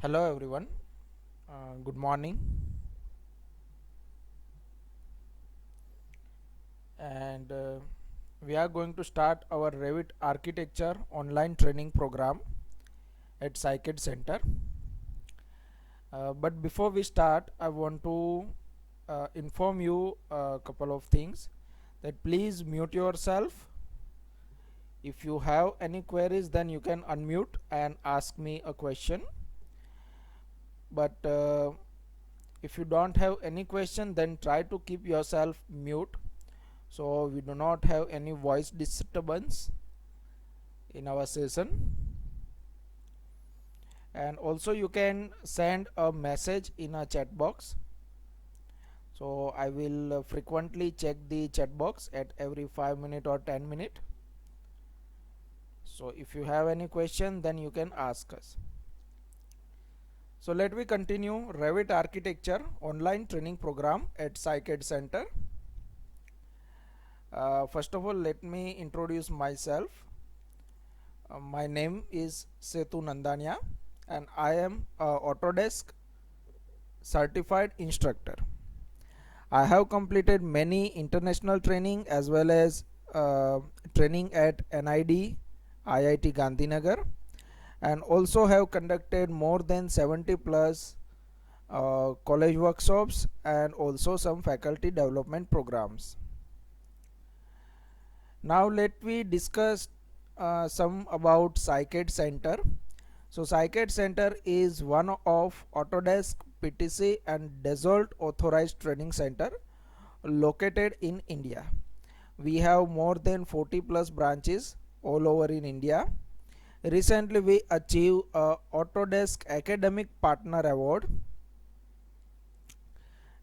Hello everyone, good morning, and we are going to start our Revit architecture online training program at Scikit Center. But before we start, I want to inform you a couple of things. That please mute yourself. If you have any queries, then you can unmute and ask me a question. But if you don't have any question, then try to keep yourself mute so we do not have any voice disturbance in our session. And also you can send a message in a chat box, so I will frequently check the chat box at every 5 minutes or 10 minutes. So if you have any question, then you can ask us. So let me continue Revit architecture online training program at Scikit Center. First of all, let me introduce myself. My name is Setu Nandania and I am a Autodesk certified instructor. I have completed many international training as well as training at NID, IIT Gandhinagar, and also have conducted more than 70 plus college workshops and also some faculty development programs. Now let me discuss some about Scikit Center. So Scikit Center is one of Autodesk, PTC and Dassault authorized training center located in India. We have more than 40 plus branches all over in India. Recently we achieved a Autodesk Academic Partner Award,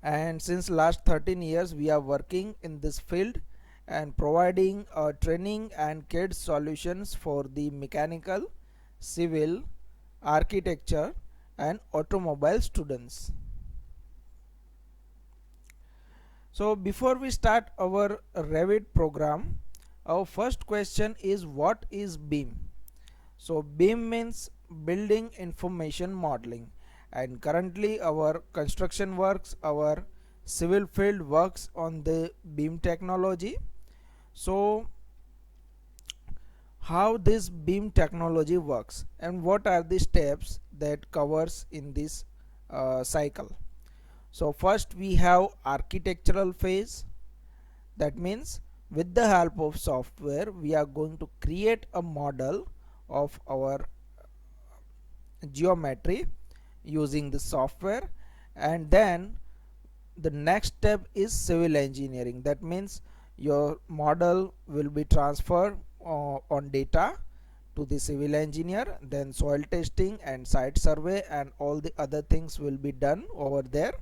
and since last 13 years we are working in this field and providing training and CAD solutions for the mechanical, civil, architecture and automobile students. So before we start our Revit program, our first question is, what is BIM? So BIM means building information modeling, and currently our construction works, our civil field works on the BIM technology. So how this BIM technology works and what are the steps that covers in this cycle. So first we have architectural phase. That means with the help of software we are going to create a model of our geometry using the software, and then the next step is civil engineering. That means your model will be transferred on data to the civil engineer, then soil testing and site survey and all the other things will be done over there.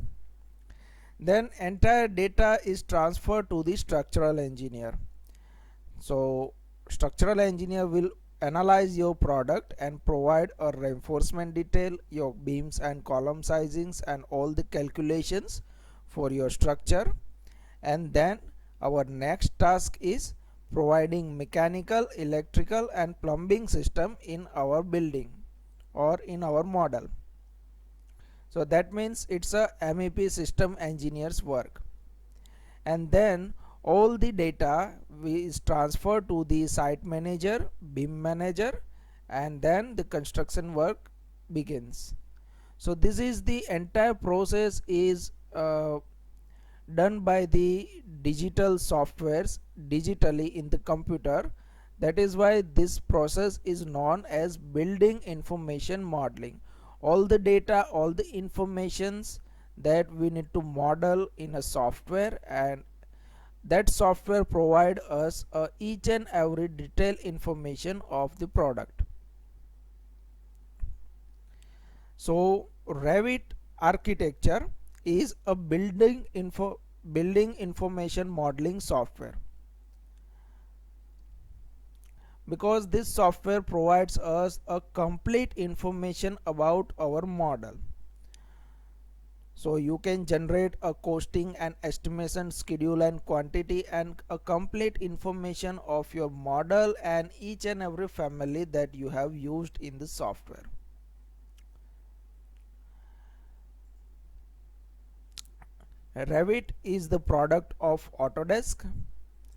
Then entire data is transferred to the structural engineer. So structural engineer will analyze your product and provide a reinforcement detail, your beams and column sizings and all the calculations for your structure. And then our next task is providing mechanical, electrical and plumbing system in our building or in our model. So that means it's a MEP system engineer's work. And then all the data is transferred to the site manager, BIM manager, and then the construction work begins. So this is the entire process is done by the digital softwares digitally in the computer. That is why this process is known as building information modeling. All the data, all the informations that we need to model in a software, and that software provide us each and every detailed information of the product. So Revit architecture is a building information modeling software, because this software provides us a complete information about our model. So you can generate a costing and estimation, schedule and quantity and a complete information of your model and each and every family that you have used in the software. Revit is the product of Autodesk,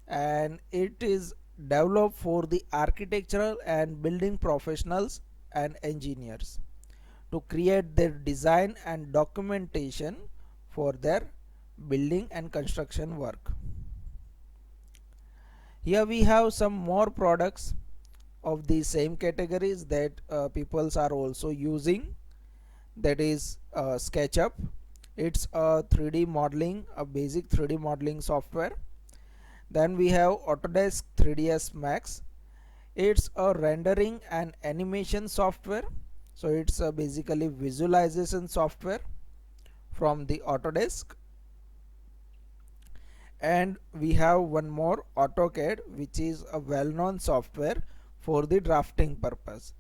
and it is developed for the architectural and building professionals and engineers to create their design and documentation for their building and construction work. Here we have some more products of the same categories that peoples are also using, that is SketchUp. It's a 3D modeling, a basic 3D modeling software. Then we have Autodesk 3ds Max. It's a rendering and animation software, so it's a basically visualization software from the Autodesk. And we have one more, AutoCAD, which is a well-known software for the drafting purpose,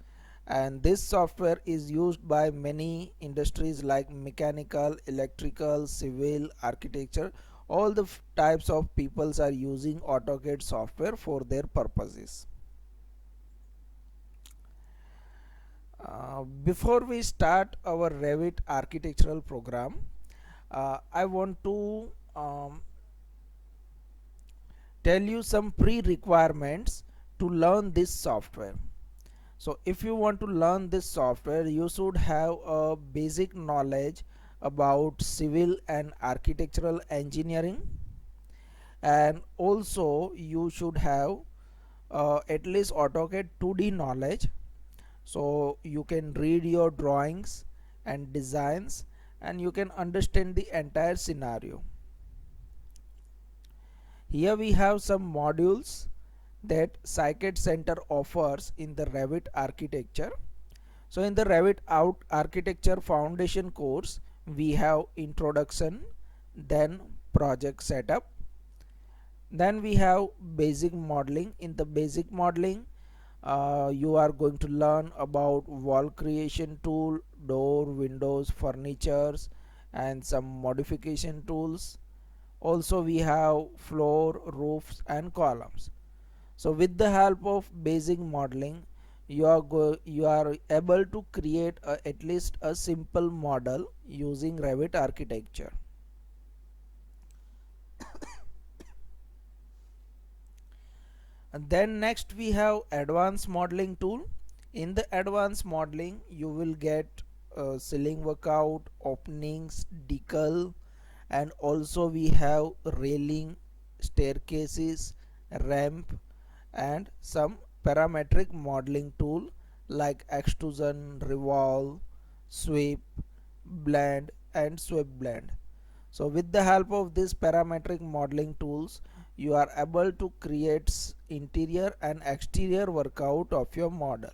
and this software is used by many industries like mechanical, electrical, civil, architecture. All the types of peoples are using AutoCAD software for their purposes. Before we start our Revit architectural program, I want to tell you some pre-requirements to learn this software. So if you want to learn this software, you should have a basic knowledge about civil and architectural engineering, and also you should have at least AutoCAD 2D knowledge, so you can read your drawings and designs and you can understand the entire scenario. Here we have some modules that Scikit Center offers in the Revit architecture. So in the Revit architecture foundation course, we have introduction, then project setup, then we have basic modeling. In the basic modeling, you are going to learn about wall creation tool, door, windows, furnitures, and some modification tools. Also we have floor, roofs and columns. So with the help of basic modeling, you are able to create at least a simple model using Revit architecture. And then next we have advanced modeling tool. In the advanced modeling, you will get ceiling workout, openings, decal, and also we have railing, staircases, ramp, and some parametric modeling tool like extrusion, revolve, sweep, blend and sweep blend. So with the help of these parametric modeling tools, you are able to create interior and exterior workout of your model.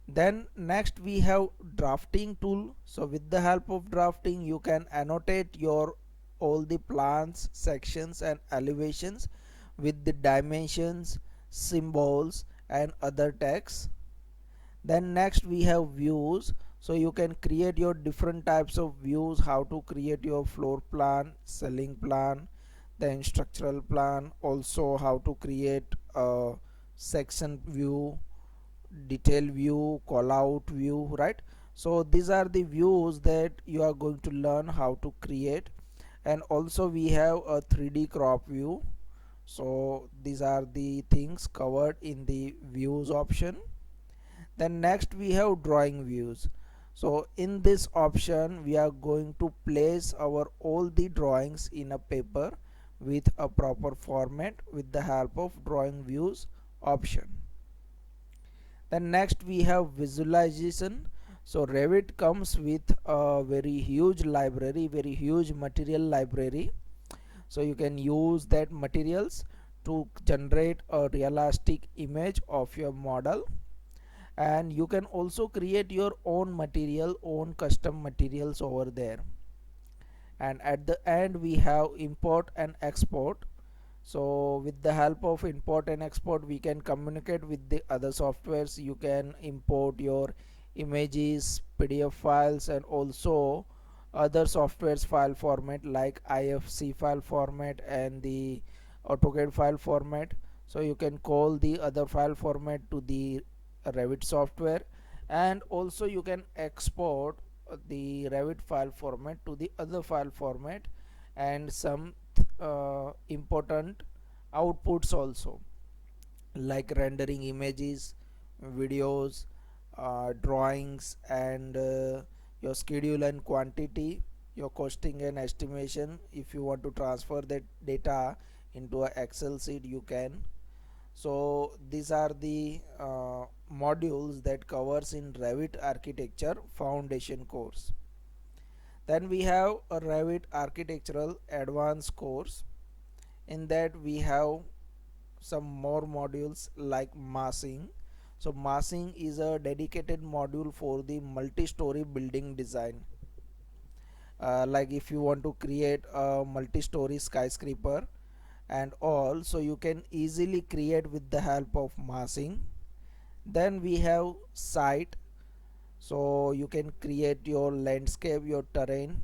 Then next we have drafting tool. So with the help of drafting, you can annotate your all the plans, sections and elevations with the dimensions, symbols and other text. Then next we have views. So you can create your different types of views, how to create your floor plan, ceiling plan, then structural plan, also how to create a section view, detail view, call out view, right? So these are the views that you are going to learn how to create. And also we have a 3D crop view. So these are the things covered in the views option. Then next we have drawing views. So in this option we are going to place our all the drawings in a paper with a proper format with the help of drawing views option. Then next we have visualization. So Revit comes with a very huge library, very huge material library. So you can use that materials to generate a realistic image of your model, and you can also create your own material, own custom materials over there. And at the end we have import and export. So with the help of import and export, we can communicate with the other softwares. You can import your images, PDF files and also other softwares file format like IFC file format and the AutoCAD file format. So you can call the other file format to the Revit software, and also you can export the Revit file format to the other file format, and some important outputs also, like rendering images, videos, drawings, and your schedule and quantity, your costing and estimation. If you want to transfer that data into a Excel sheet, you can. So these are the modules that covers in Revit architecture foundation course. Then we have a Revit architectural advanced course. In that we have some more modules like massing. So massing is a dedicated module for the multi-story building design. Like if you want to create a multi-story skyscraper and all, so you can easily create with the help of massing. Then we have site, so you can create your landscape, your terrain,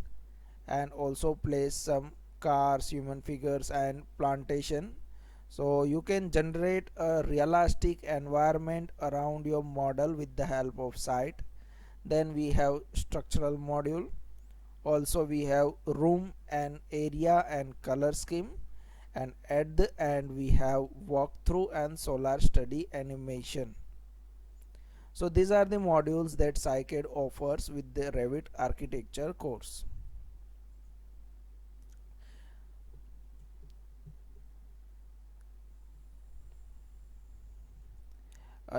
and also place some cars, human figures, and plantation. So you can generate a realistic environment around your model with the help of site. Then we have structural module. Also we have room and area and color scheme, and at the end we have walkthrough and solar study animation. So these are the modules that SciCAD offers with the Revit architecture course.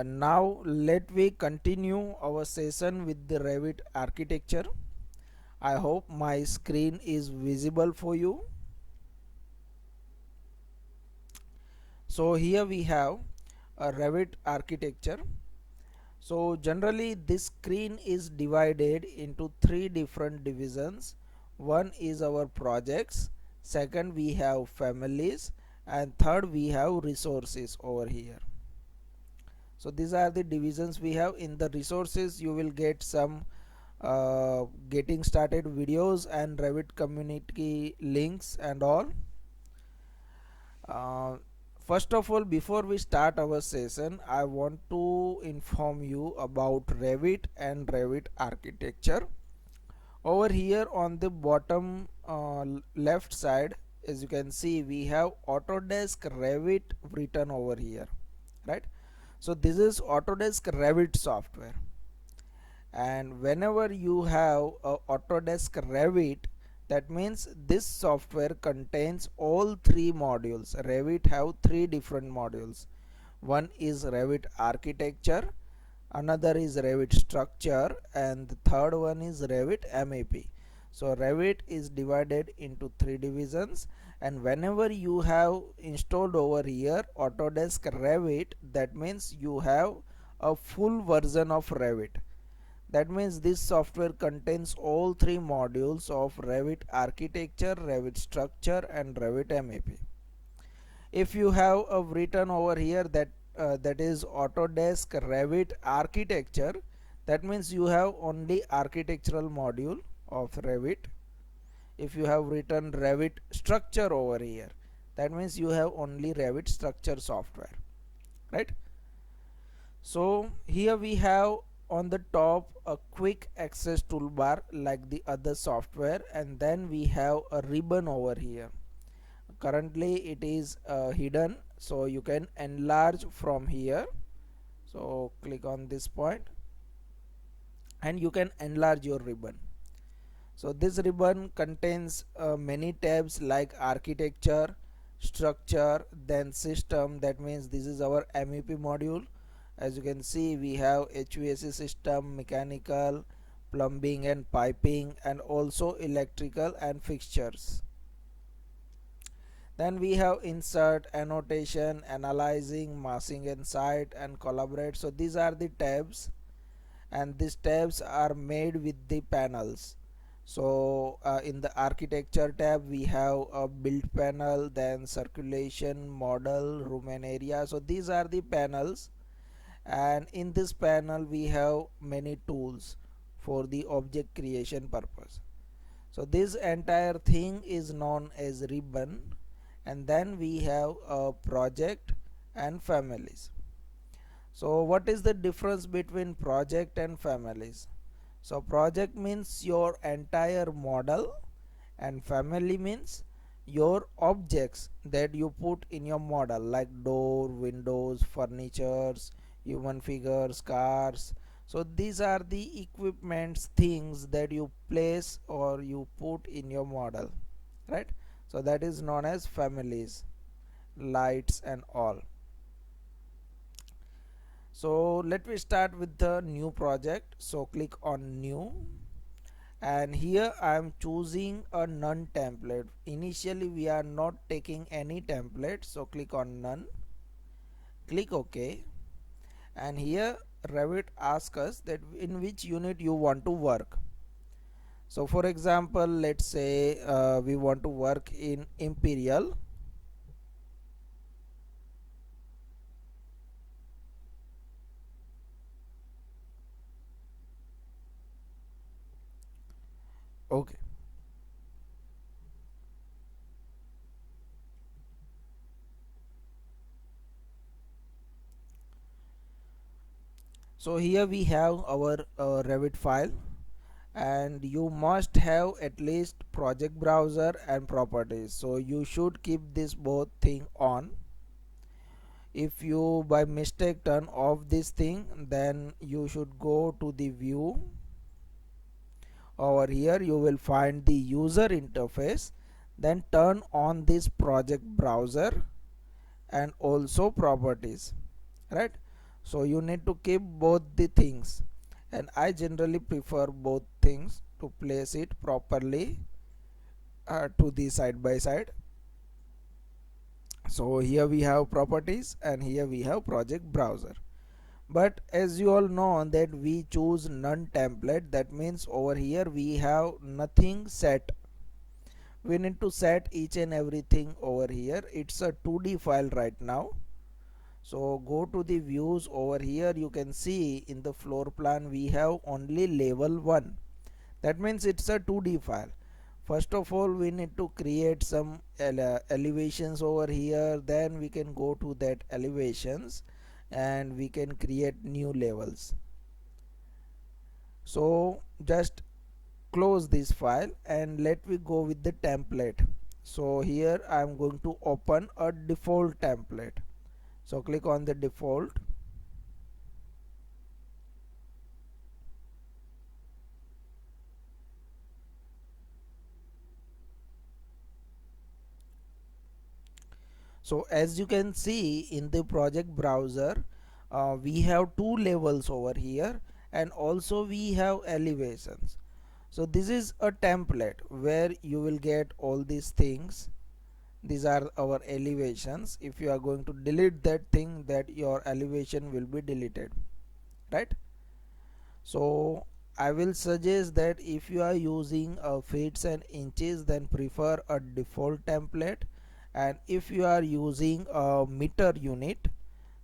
Now let we continue our session with the Revit architecture. I hope my screen is visible for you. So here we have a Revit architecture. So generally this screen is divided into three different divisions. One is our projects, second we have families, and third we have resources over here. So these are the divisions we have. In the resources you will get some getting started videos and Revit community links and all. First of all, before we start our session, I want to inform you about Revit and Revit architecture. Over here on the bottom left side, as you can see, we have Autodesk Revit written over here, right? So this is Autodesk Revit software, and whenever you have a Autodesk Revit, that means this software contains all three modules. Revit have three different modules. One is Revit architecture, another is Revit structure, and the third one is Revit MEP. So Revit is divided into three divisions, and whenever you have installed over here Autodesk Revit, that means you have a full version of Revit. That means this software contains all three modules of Revit architecture, Revit structure, and Revit MEP. If you have written over here that is Autodesk Revit architecture, that means you have only architectural module of Revit. If you have written Revit structure over here, that means you have only Revit structure software, right? So here we have on the top a quick access toolbar like the other software, and then we have a ribbon over here. Currently it is hidden, so you can enlarge from here. So click on this point and you can enlarge your ribbon. So this ribbon contains many tabs like architecture, structure, then system. That means this is our MEP module. As you can see, we have HVAC system, mechanical, plumbing and piping, and also electrical and fixtures. Then we have insert, annotation, analyzing, massing and site, and collaborate. So these are the tabs, and these tabs are made with the panels. So in the architecture tab we have a build panel, then circulation, model, room and area. So these are the panels, and in this panel we have many tools for the object creation purpose. So this entire thing is known as ribbon. And then we have a project and families. So what is the difference between project and families? So project means your entire model, and family means your objects that you put in your model, like door, windows, furnitures, human figures, cars. So these are the equipments, things that you place or you put in your model, right? So that is known as families, lights and all. So let me start with the new project. So click on new, and here I am choosing a none template. Initially we are not taking any template, so click on none, click OK, and here Revit asks us that in which unit you want to work. So for example, let's say we want to work in Imperial. Okay. So here we have our Revit file, and you must have at least project browser and properties, so you should keep this both thing on. If you by mistake turn off this thing, then you should go to the view. Over here you will find the user interface, then turn on this project browser and also properties, right? So you need to keep both the things, and I generally prefer both things to place it properly to the side by side. So here we have properties and here we have project browser. But as you all know that we choose none template, that means over here we have nothing set. We need to set each and everything over here. It's a 2D file right now. So go to the views. Over here you can see in the floor plan we have only level 1. That means it's a 2D file. First of all we need to create some elevations over here, then we can go to that elevations and we can create new levels. So just close this file and let me go with the template. So here I am going to open a default template. So click on the default. So as you can see in the project browser, we have two levels over here, and also we have elevations. So this is a template where you will get all these things. These are our elevations. If you are going to delete that thing, that your elevation will be deleted, right? So I will suggest that if you are using feet and inches, then prefer a default template, and if you are using a meter unit,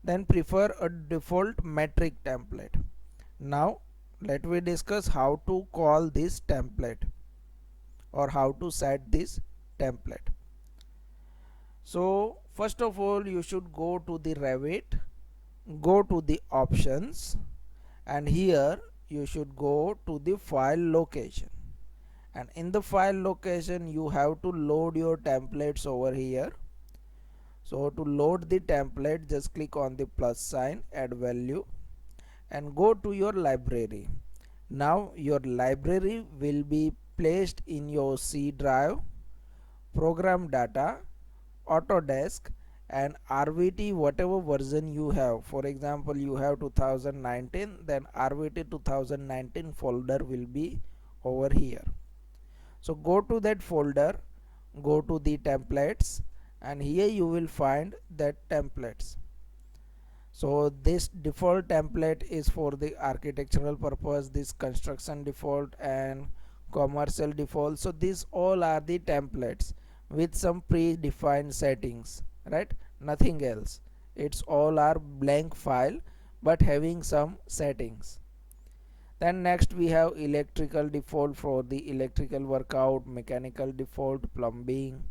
then prefer a default metric template. Now let me discuss how to call this template or how to set this template. So first of all you should go to the Revit, go to the options, and here you should go to the file location, and in the file location you have to load your templates over here. So to load the template, just click on the plus sign, add value, and go to your library. Now your library will be placed in your C drive, program data, Autodesk, and RVT, whatever version you have. For example, you have 2019, then RVT 2019 folder will be over here. So go to that folder, go to the templates, and here you will find that templates. So this default template is for the architectural purpose, this construction default and commercial default. So these all are the templates with some predefined settings, right? Nothing else. It's all are blank file but having some settings. Then next we have electrical default for the electrical workout, mechanical default, plumbing,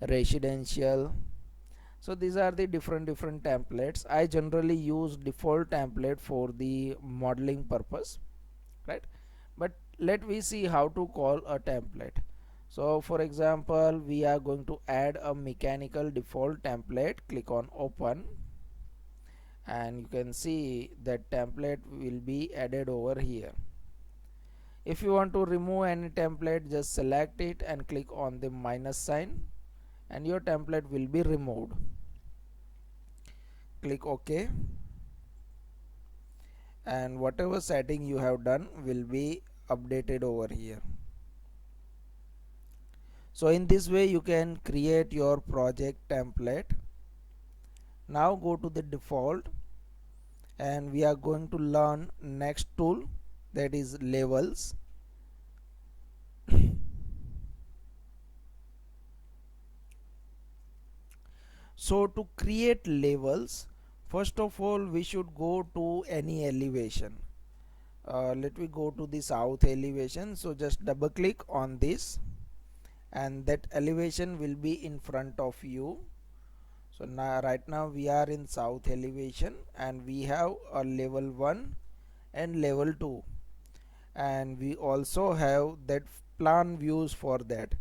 residential. So these are the different templates. I generally use default template for the modeling purpose, right? let me see how to call a template. So for example, we are going to add a mechanical default template. Click on open, and you can see that template will be added over here. If you want to remove any template, just select it and click on the minus sign, and your template will be removed. Click OK, and whatever setting you have done will be updated over here. So in this way you can create your project template. Now go to the default, and we are going to learn next tool, that is levels. So to create levels, first of all we should go to any elevation. Let me go to the south elevation. So just double click on this, and that elevation will be in front of you. So now right now we are in south elevation, and we have a level 1 and level 2, and we also have that plan views for that,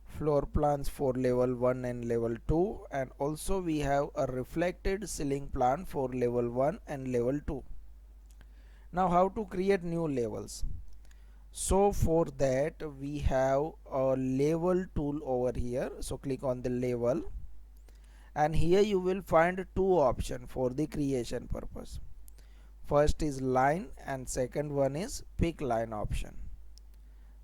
floor plans for level 1 and level 2, and also we have a reflected ceiling plan for level 1 and level 2. Now how to create new levels? So for that we have a level tool over here. So click on the level, and here you will find two options for the creation purpose. First is line, and second one is pick line option.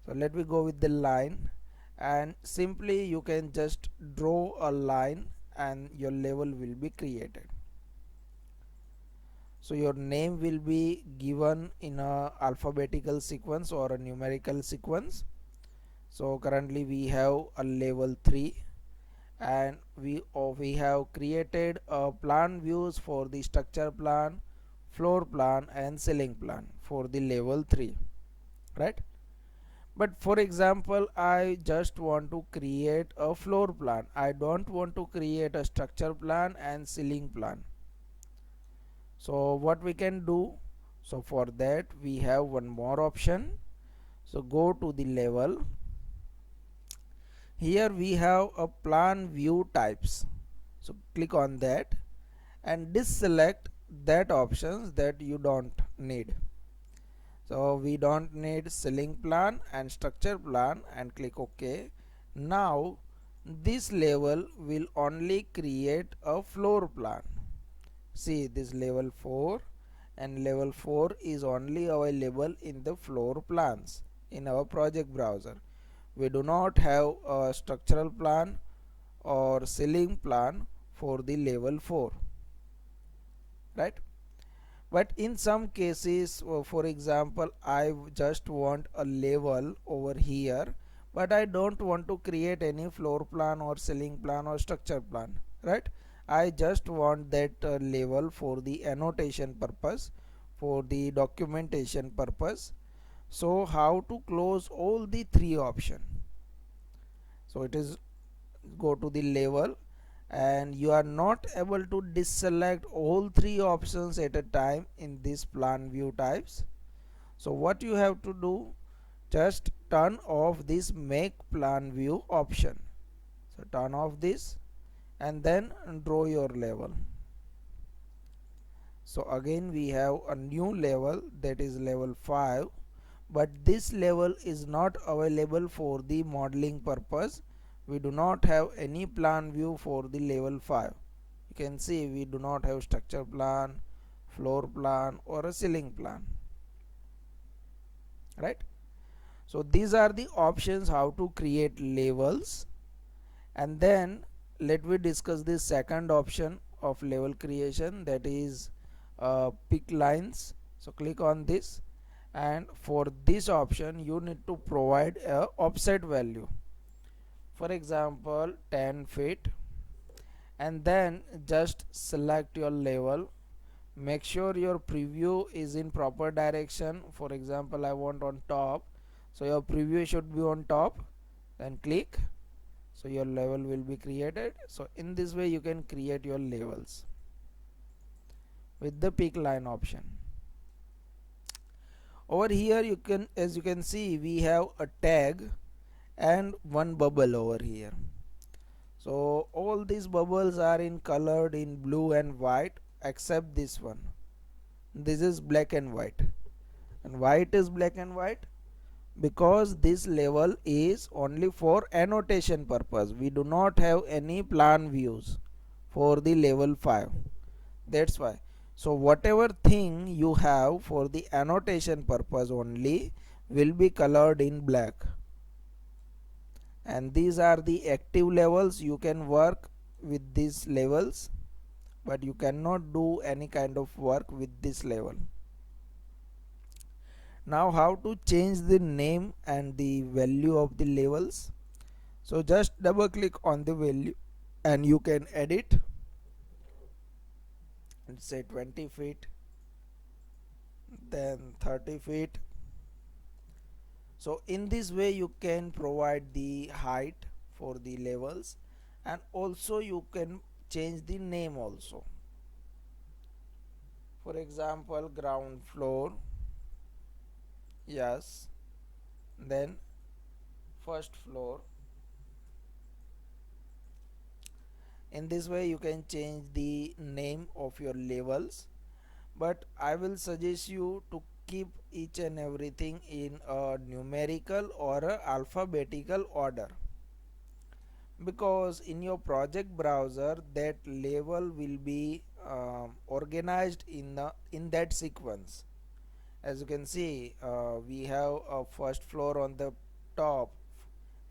So let me go with the line, and simply you can just draw a line and your level will be created. So your name will be given in a alphabetical sequence or a numerical sequence. So currently we have a level 3, and we have created a plan views for the structure plan, floor plan and ceiling plan for the level 3, right? But for example, I just want to create a floor plan. I don't want to create a structure plan and ceiling plan. So what we can do? So for that we have one more option. So go to the level. Here we have a plan view types. So click on that and deselect that options that you don't need. So we don't need ceiling plan and structure plan, and click OK. Now this level will only create a floor plan. See, this level 4, and level 4 is only available in the floor plans in our project browser. We do not have a structural plan or ceiling plan for the level 4, right? But in some cases, for example, I just want a level over here, but I don't want to create any floor plan or ceiling plan or structure plan, right? I just want that level for the annotation purpose, for the documentation purpose. So how to close all the three options? So it is, go to the level, and you are not able to deselect all three options at a time in this plan view types. So what you have to do, just turn off this make plan view option. So turn off this and then draw your level. So again we have a new level, that is level 5, but this level is not available for the modeling purpose. We do not have any plan view for the level 5. You can see we do not have structure plan, floor plan or a ceiling plan, right? So these are the options how to create levels. And then let me discuss the second option of level creation, that is pick lines. So click on this, and for this option you need to provide a offset value, for example 10 feet, and then just select your level. Make sure your preview is in proper direction. For example, I want on top, so your preview should be on top. Then click, so your level will be created. So in this way you can create your levels with the pick line option. Over here you can, as you can see, we have a tag and one bubble over here. So all these bubbles are in colored in blue and white except this one. This is black and white. And why it is black and white? Because this level is only for annotation purpose. We do not have any plan views for the level 5. That's why. So whatever thing you have for the annotation purpose only will be colored in black. And these are the active levels. You can work with these levels, but you cannot do any kind of work with this level. Now how to change the name and the value of the levels? So just double click on the value and you can edit and say 20 feet, then 30 feet. So in this way you can provide the height for the levels, and also you can change the name also. For example, ground floor, yes, then first floor. In this way you can change the name of your levels, but I will suggest you to keep each and everything in a numerical or a alphabetical order, because in your project browser that level will be organized in that sequence. As you can see, we have a first floor on the top,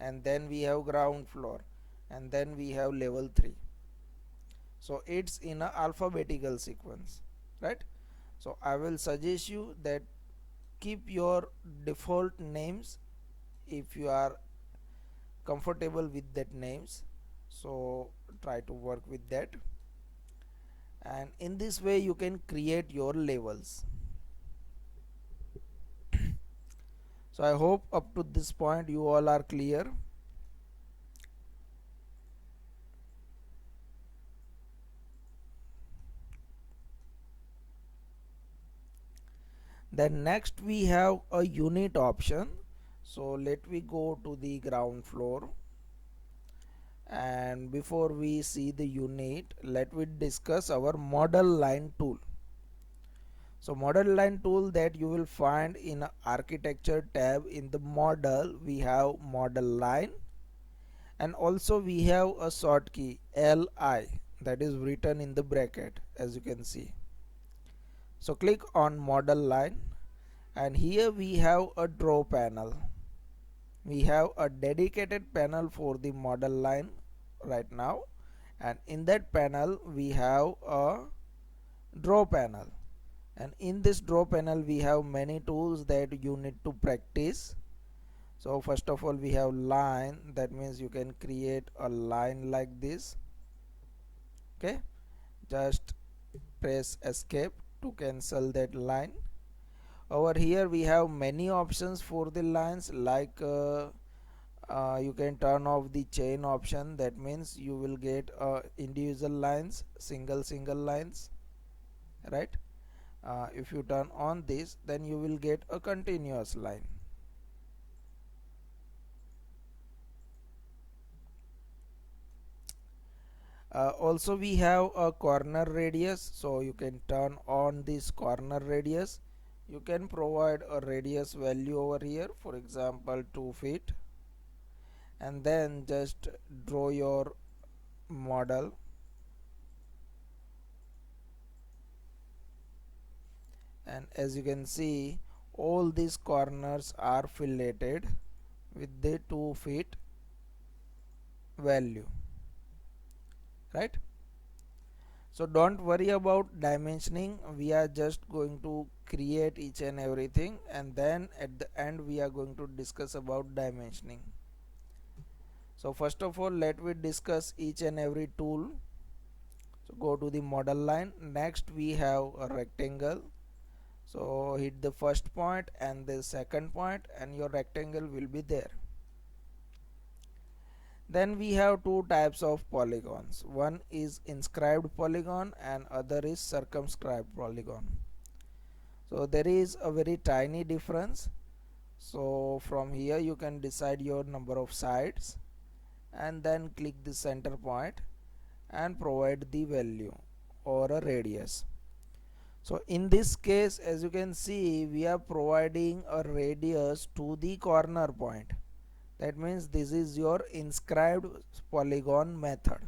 and then we have ground floor, and then we have level 3. So it's in a alphabetical sequence, right? So I will suggest you that keep your default names if you are comfortable with that names. So try to work with that, and in this way you can create your levels. So I hope up to this point you all are clear. Then next we have a unit option. So let me go to the ground floor, and before we see the unit, let me discuss our model line tool. So model line tool that you will find in architecture tab. In the model we have model line, and also we have a short key LI that is written in the bracket, as you can see. So click on model line, and here we have a draw panel. We have a dedicated panel for the model line right now, and in that panel we have a draw panel, and in this draw panel we have many tools that you need to practice. So first of all we have line, that means you can create a line like this. Okay, just press escape to cancel that line. Over here we have many options for the lines, like you can turn off the chain option. That means you will get individual lines, single lines, right? If you turn on this, then you will get a continuous line. Also we have a corner radius, so you can turn on this corner radius. You can provide a radius value over here, for example 2 feet, and then just draw your model. And as you can see, all these corners are filleted with the 2 feet value, right? So don't worry about dimensioning. We are just going to create each and everything, and then at the end we are going to discuss about dimensioning. So first of all, let me discuss each and every tool. So go to the model line. Next we have a rectangle. So hit the first point and the second point, and your rectangle will be there. Then we have two types of polygons. One is inscribed polygon and other is circumscribed polygon. So there is a very tiny difference. So from here you can decide your number of sides and then click the center point and provide the value or a radius. So in this case, as you can see, we are providing a radius to the corner point. That means this is your inscribed polygon method.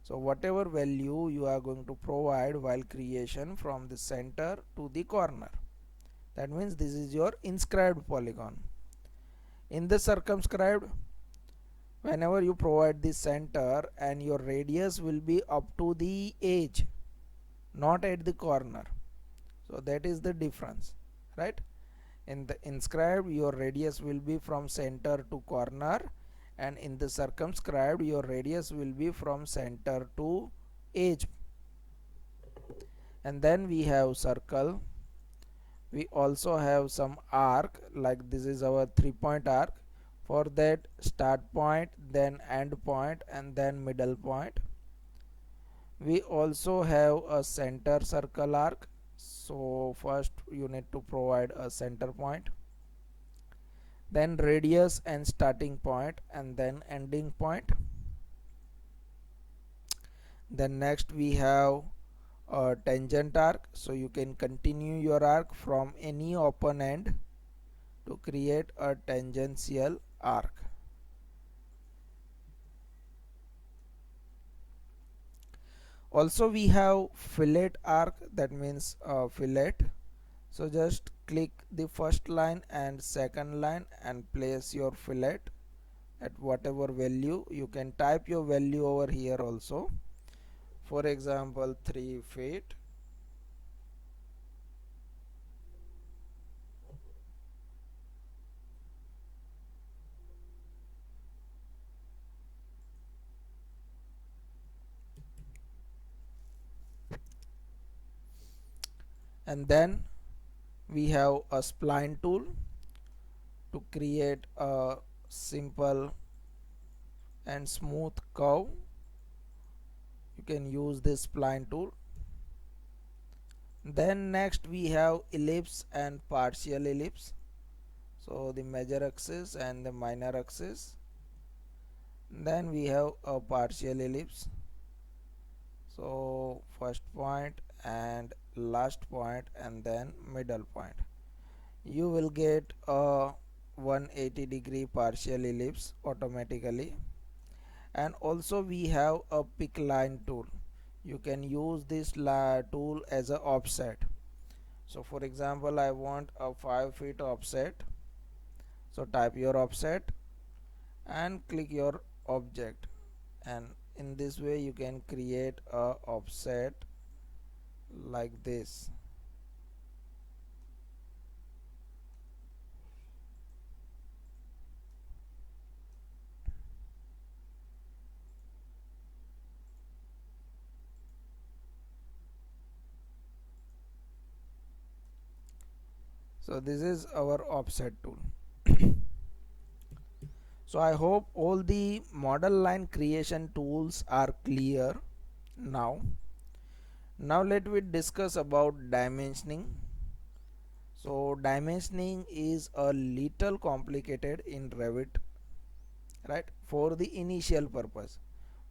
So whatever value you are going to provide while creation from the center to the corner, that means this is your inscribed polygon. In the circumscribed, whenever you provide the center and your radius will be up to the edge, not at the corner. So that is the difference, right? In the inscribed, your radius will be from center to corner, and in the circumscribed, your radius will be from center to edge. And then we have circle. We also have some arc, like this is our 3-point arc. For that, start point, then end point, and then middle point. We also have a center circle arc. So first you need to provide a center point, then radius and starting point, and then ending point. Then next we have a tangent arc, so you can continue your arc from any open end to create a tangential arc. Also we have fillet arc, that means fillet. So just click the first line and second line and place your fillet at whatever value. You can type your value over here also. For example, 3 feet. And then we have a spline tool to create a simple and smooth curve. You can use this spline tool. Then next we have ellipse and partial ellipse. So the major axis and the minor axis. Then we have a partial ellipse. So first point and last point and then middle point. You will get a 180-degree partial ellipse automatically. And also we have a pick line tool. You can use this tool as a offset. So for example, I want a 5 feet offset. So type your offset and click your object, and in this way you can create a offset like this. So this is our offset tool. So I hope all the model line creation tools are clear now. Now let we discuss about dimensioning. So dimensioning is a little complicated in Revit, right? For the initial purpose,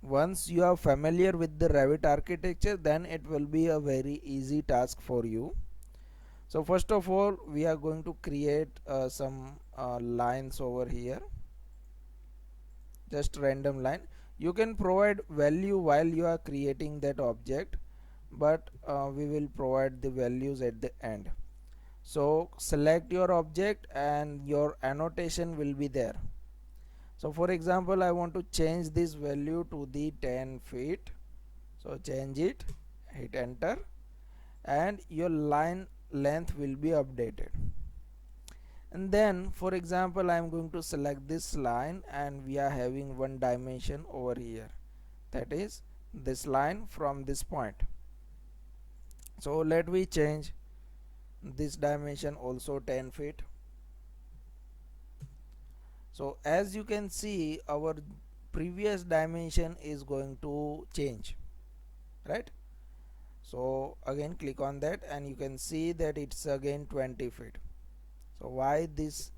once you are familiar with the Revit architecture, then it will be a very easy task for you. So first of all, we are going to create some lines over here, just random line. You can provide value while you are creating that object, but we will provide the values at the end. So select your object and your annotation will be there. So for example, I want to change this value to the 10 feet. So change it, hit enter, and your line length will be updated. And then for example, I am going to select this line and we are having one dimension over here, that is this line from this point. So let me change this dimension also 10 feet. So as you can see, our previous dimension is going to change, right? So again click on that and you can see that it's again 20 feet. So why these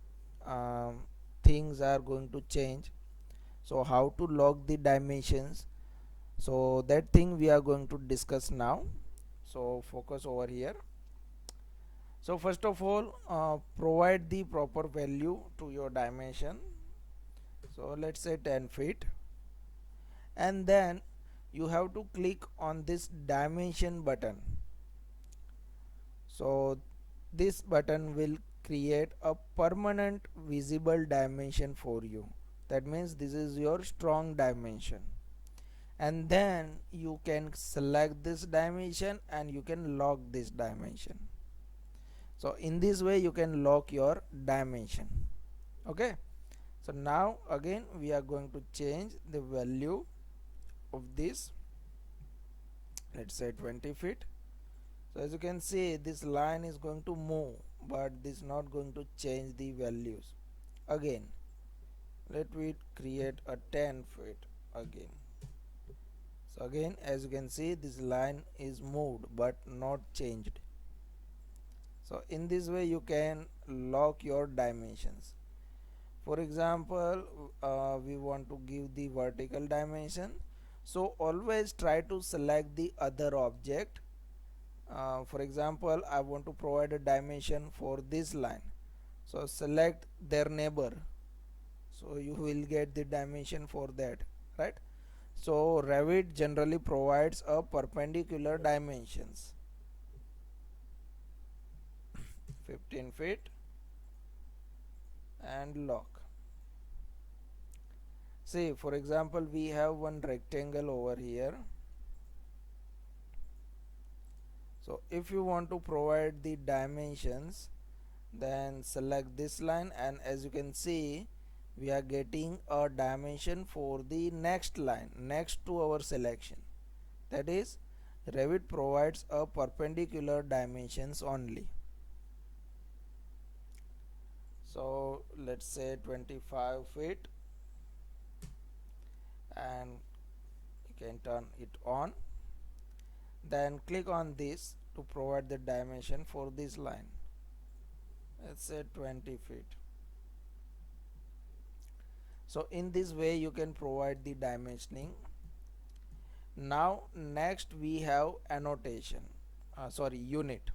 things are going to change? So how to log the dimensions, so that thing we are going to discuss now. So focus over here. So first of all, provide the proper value to your dimension. So let's say 10 feet, and then you have to click on this dimension button. So this button will create a permanent visible dimension for you. That means this is your strong dimension, and then you can select this dimension and you can lock this dimension. So in this way you can lock your dimension. Okay, so now again we are going to change the value of this, let's say 20 feet. So as you can see, this line is going to move, but this is not going to change the values. Again, let me create a 10 feet again. So again, as you can see, this line is moved but not changed. So in this way you can lock your dimensions. For example, we want to give the vertical dimension, so always try to select the other object. For example, I want to provide a dimension for this line, so select their neighbor, so you will get the dimension for that, right? So Revit generally provides a perpendicular dimensions, 15 feet, and lock. See, for example, we have one rectangle over here. So if you want to provide the dimensions, then select this line, and as you can see, we are getting a dimension for the next line next to our selection. That is, Revit provides a perpendicular dimensions only. So let's say 25 feet, and you can turn it on, then click on this to provide the dimension for this line. Let's say 20 feet. So in this way you can provide the dimensioning. Now next we have annotation, unit.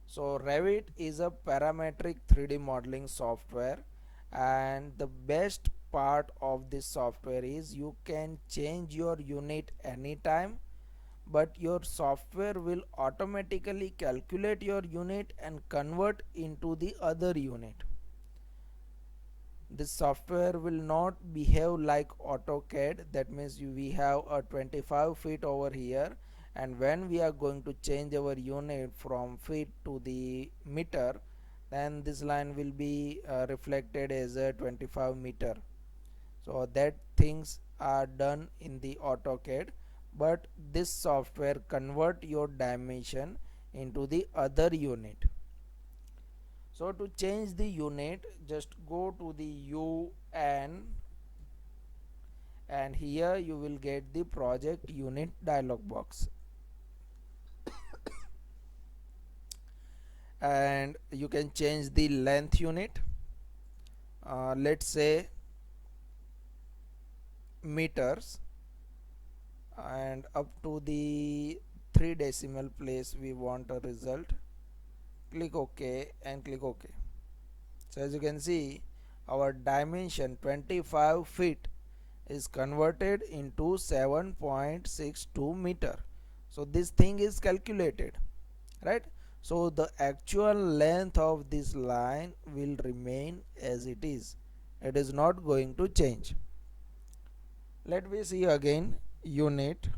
So Revit is a parametric 3D modeling software, and the best part of this software is you can change your unit anytime, but your software will automatically calculate your unit and convert into the other unit. This software will not behave like AutoCAD. That means we have a 25 feet over here, and when we are going to change our unit from feet to the meter, then this line will be reflected as a 25 meter. So that things are done in the AutoCAD, but this software convert your dimension into the other unit. So to change the unit, just go to the UN, and here you will get the project unit dialog box, and you can change the length unit, let's say meters, and up to the 3 decimal place we want a result. Click OK and click OK. So as you can see, our dimension 25 feet is converted into 7.62 meter. So this thing is calculated, right? So the actual length of this line will remain as it is. It is not going to change. Let me see again unit.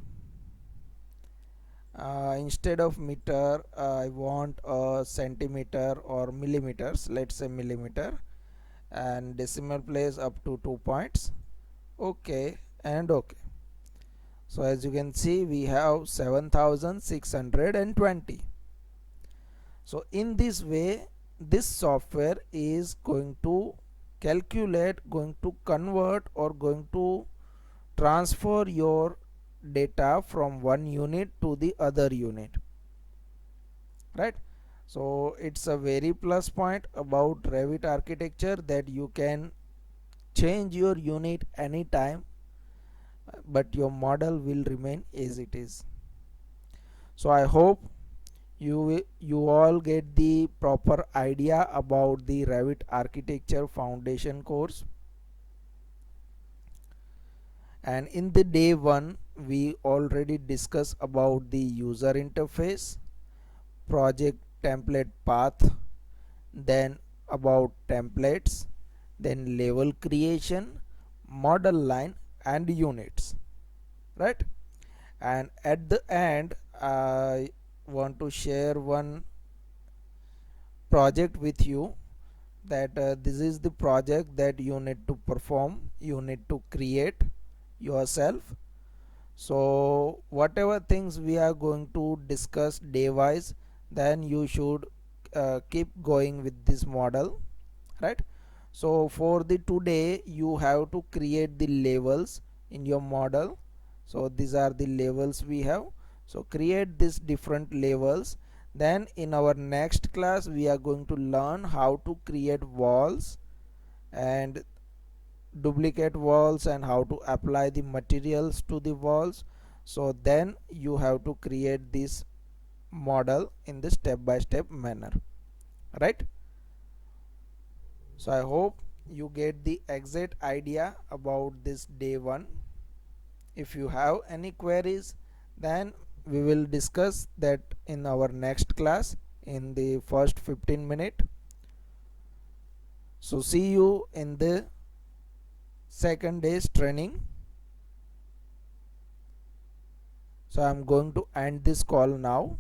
Instead of meter, I want a centimeter or millimeters. Let's say millimeter, and decimal place up to 2 points. OK and OK. So as you can see, we have 7620. So in this way, this software is going to calculate, going to convert, or going to transfer your data from one unit to the other unit, right? So it's a very plus point about Revit architecture that you can change your unit anytime, but your model will remain as it is. So I hope you all get the proper idea about the Revit architecture foundation course. And in the day 1 we already discussed about the user interface, project template path, then about templates, then level creation, model line and units, right? And at the end I want to share one project with you, that this is the project that you need to perform, you need to create yourself. So whatever things we are going to discuss day wise, then you should keep going with this model, right? So for the today you have to create the levels in your model. So these are the levels we have, so create these different levels. Then in our next class we are going to learn how to create walls and duplicate walls and how to apply the materials to the walls. So then you have to create this model in the step by step manner, right? So I hope you get the exact idea about this day 1. If you have any queries, then we will discuss that in our next class in the first 15 minutes. So see you in the second day's training. So I'm going to end this call now.